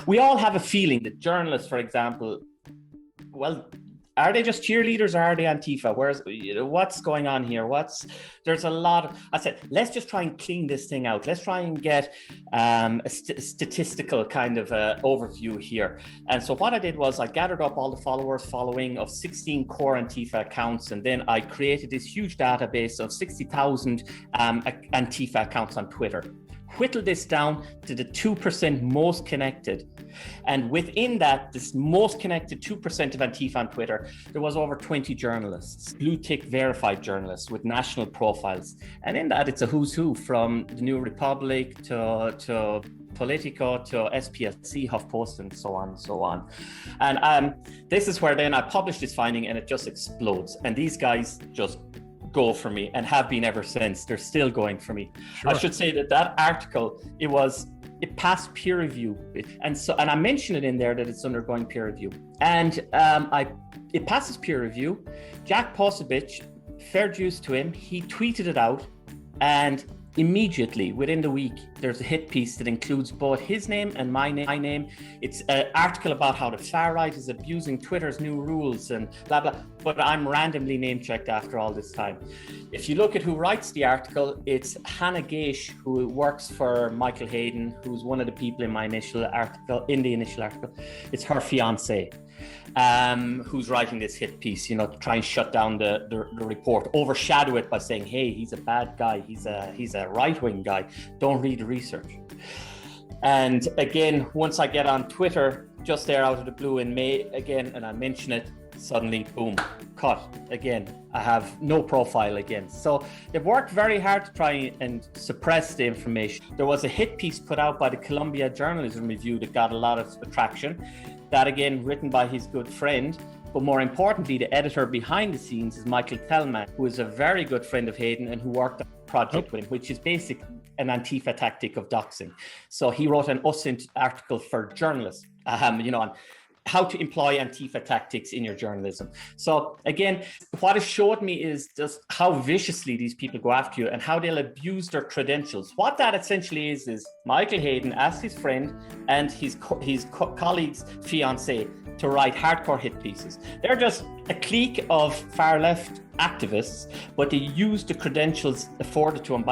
we all have a feeling that journalists, for example, well, are they just cheerleaders or are they Antifa? What's going on here? There's a lot of, I said, let's just try and clean this thing out. Let's try and get a statistical kind of overview here. And so what I did was I gathered up all the following of 16 core Antifa accounts. And then I created this huge database of 60,000 Antifa accounts on Twitter. Whittle this down to the 2% most connected. And within that, this most connected 2% of Antifa on Twitter, there was over 20 journalists, blue tick verified journalists with national profiles. And in that, it's a who's who from the New Republic to Politico to SPLC, HuffPost, and so on and so on. And this is where then I published this finding and it just explodes. And these guys just go for me and have been ever since. They're still going for me. Sure. I should say that article, it passed peer review, and I mentioned it in there that it's undergoing peer review, and it passes peer review. Jack Posevich, fair dues to him, he tweeted it out, and immediately within the week there's a hit piece that includes both his name and my name. It's an article about how the far right is abusing Twitter's new rules and blah blah, but I'm randomly name checked after all this time. If you look at who writes the article, it's Hannah Gaish, who works for Michael Hayden, who's one of the people in the initial article. It's her fiance who's writing this hit piece, to try and shut down the report, overshadow it by saying, hey, he's a bad guy, he's a right-wing guy, don't read the research. And again, once I get on Twitter, just there out of the blue in May again, and I mention it, suddenly, boom, cut again. I have no profile again. So they've worked very hard to try and suppress the information. There was a hit piece put out by the Columbia Journalism Review that got a lot of traction. That again, written by his good friend. But more importantly, the editor behind the scenes is Michael Coleman, who is a very good friend of Hayden and who worked on a project with him, which is basically an Antifa tactic of doxing. So he wrote an USINT article for journalists, on how to employ Antifa tactics in your journalism. So again, what it showed me is just how viciously these people go after you and how they'll abuse their credentials. What that essentially is Michael Hayden asked his friend and his colleague's fiance to write hardcore hit pieces. They're just a clique of far left activists, but they use the credentials afforded to them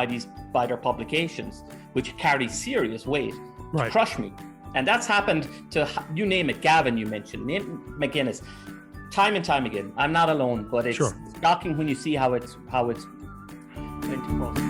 by their publications, which carry serious weight, to crush me. And that's happened to, you name it, Gavin, you mentioned, McGuinness, time and time again. I'm not alone, but it's shocking when you see how it's went across.